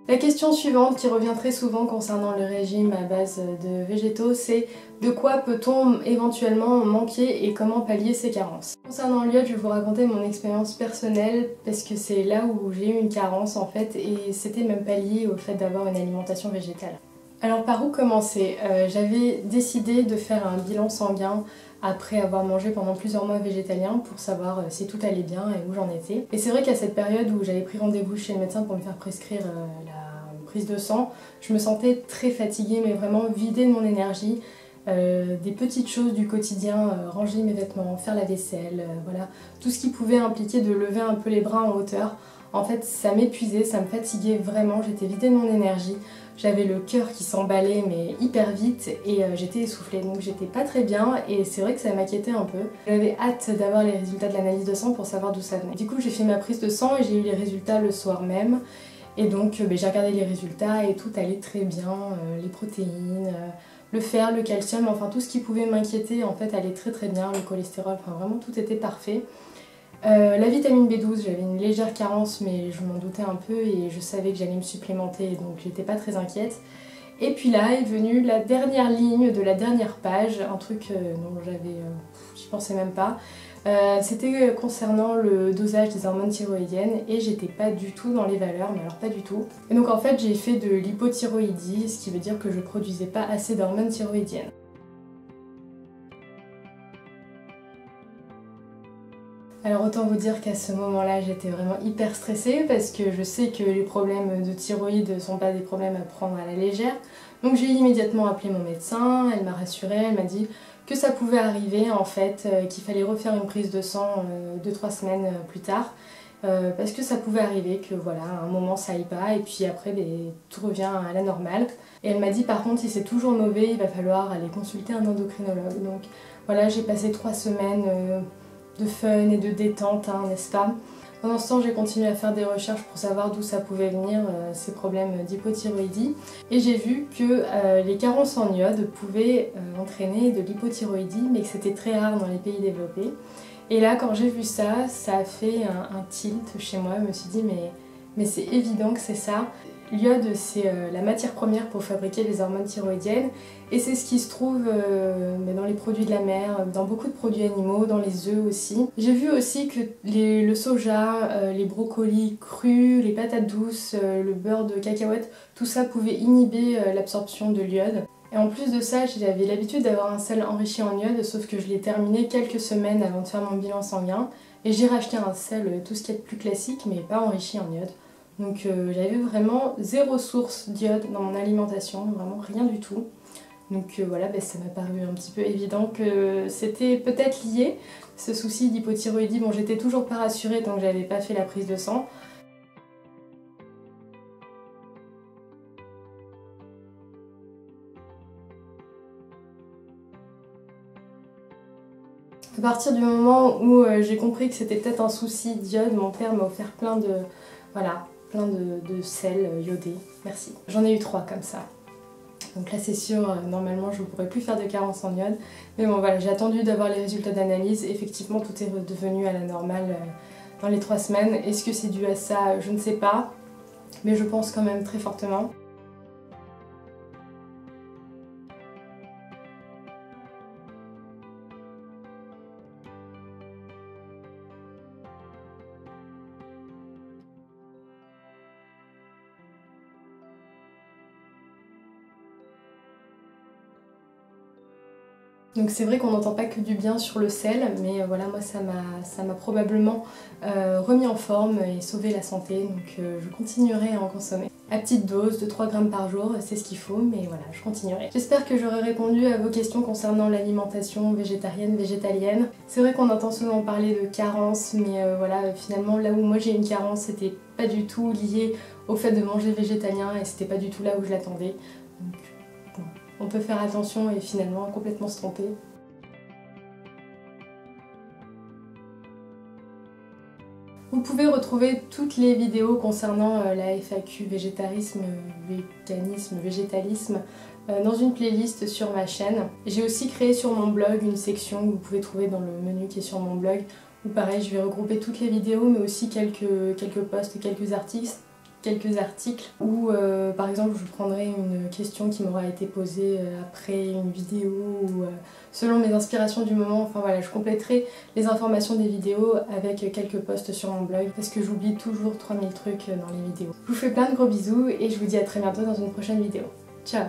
La question suivante qui revient très souvent concernant le régime à base de végétaux, c'est de quoi peut-on éventuellement manquer et comment pallier ces carences. Concernant l'iode, je vais vous raconter mon expérience personnelle parce que c'est là où j'ai eu une carence en fait et c'était même pas lié au fait d'avoir une alimentation végétale. Alors par où commencer? J'avais décidé de faire un bilan sanguin après avoir mangé pendant plusieurs mois végétalien pour savoir si tout allait bien et où j'en étais. Et c'est vrai qu'à cette période où j'avais pris rendez-vous chez le médecin pour me faire prescrire la prise de sang, je me sentais très fatiguée mais vraiment vidée de mon énergie. Des petites choses du quotidien, ranger mes vêtements, faire la vaisselle, voilà, tout ce qui pouvait impliquer de lever un peu les bras en hauteur. En fait, ça m'épuisait, ça me fatiguait vraiment, j'étais vidée de mon énergie. J'avais le cœur qui s'emballait mais hyper vite et j'étais essoufflée, donc j'étais pas très bien et c'est vrai que ça m'inquiétait un peu. J'avais hâte d'avoir les résultats de l'analyse de sang pour savoir d'où ça venait. Du coup j'ai fait ma prise de sang et j'ai eu les résultats le soir même. Et donc j'ai regardé les résultats et tout allait très bien, les protéines, le fer, le calcium, enfin tout ce qui pouvait m'inquiéter en fait allait très très bien, le cholestérol, enfin vraiment tout était parfait. La vitamine B12, j'avais une légère carence mais je m'en doutais un peu et je savais que j'allais me supplémenter donc j'étais pas très inquiète. Et puis là est venue la dernière ligne de la dernière page, un truc dont j'y pensais même pas. C'était concernant le dosage des hormones thyroïdiennes et j'étais pas du tout dans les valeurs, mais alors pas du tout. Et donc en fait j'ai fait de l'hypothyroïdie, ce qui veut dire que je produisais pas assez d'hormones thyroïdiennes. Alors autant vous dire qu'à ce moment-là j'étais vraiment hyper stressée parce que je sais que les problèmes de thyroïde ne sont pas des problèmes à prendre à la légère. Donc j'ai immédiatement appelé mon médecin, elle m'a rassurée, elle m'a dit que ça pouvait arriver en fait, qu'il fallait refaire une prise de sang 2-3 semaines plus tard. Parce que ça pouvait arriver que voilà, à un moment ça aille pas et puis après tout revient à la normale. Et elle m'a dit par contre si c'est toujours mauvais il va falloir aller consulter un endocrinologue. Donc voilà, j'ai passé 3 semaines de fun et de détente, hein, n'est-ce pas? Pendant ce temps, j'ai continué à faire des recherches pour savoir d'où ça pouvait venir, ces problèmes d'hypothyroïdie. Et j'ai vu que les carences en iode pouvaient entraîner de l'hypothyroïdie, mais que c'était très rare dans les pays développés. Et là, quand j'ai vu ça, ça a fait un tilt chez moi. Je me suis dit, mais c'est évident que c'est ça. L'iode, c'est la matière première pour fabriquer les hormones thyroïdiennes et c'est ce qui se trouve dans les produits de la mer, dans beaucoup de produits animaux, dans les œufs aussi. J'ai vu aussi que le soja, les brocolis crus, les patates douces, le beurre de cacahuète, tout ça pouvait inhiber l'absorption de l'iode. Et en plus de ça, j'avais l'habitude d'avoir un sel enrichi en iode, sauf que je l'ai terminé quelques semaines avant de faire mon bilan sanguin. Et j'ai racheté un sel, tout ce qui est plus classique, mais pas enrichi en iode. Donc j'avais vraiment zéro source d'iode dans mon alimentation, vraiment rien du tout. Donc voilà, ça m'a paru un petit peu évident que c'était peut-être lié, ce souci d'hypothyroïdie. Bon, j'étais toujours pas rassurée tant que j'avais pas fait la prise de sang. À partir du moment où j'ai compris que c'était peut-être un souci d'iode, mon père m'a offert plein de sel iodé. Merci. J'en ai eu 3 comme ça. Donc là c'est sûr, normalement je ne pourrais plus faire de carence en iode. Mais bon voilà, j'ai attendu d'avoir les résultats d'analyse. Effectivement tout est redevenu à la normale dans les 3 semaines. Est-ce que c'est dû à ça? Je ne sais pas. Mais je pense quand même très fortement. Donc c'est vrai qu'on n'entend pas que du bien sur le sel, mais voilà, moi ça m'a probablement remis en forme et sauvé la santé, donc je continuerai à en consommer. À petite dose de 3 grammes par jour, c'est ce qu'il faut, mais voilà, je continuerai. J'espère que j'aurai répondu à vos questions concernant l'alimentation végétarienne, végétalienne. C'est vrai qu'on entend souvent parler de carence, mais voilà, finalement là où moi j'ai une carence, c'était pas du tout lié au fait de manger végétalien et c'était pas du tout là où je l'attendais. On peut faire attention et finalement complètement se tromper. Vous pouvez retrouver toutes les vidéos concernant la FAQ végétarisme, véganisme, végétalisme dans une playlist sur ma chaîne. J'ai aussi créé sur mon blog une section que vous pouvez trouver dans le menu qui est sur mon blog où pareil je vais regrouper toutes les vidéos mais aussi quelques posts, quelques articles quelques articles où par exemple je prendrai une question qui m'aura été posée après une vidéo ou selon mes inspirations du moment. Enfin voilà, je compléterai les informations des vidéos avec quelques posts sur mon blog parce que j'oublie toujours 3000 trucs dans les vidéos. Je vous fais plein de gros bisous et je vous dis à très bientôt dans une prochaine vidéo. Ciao!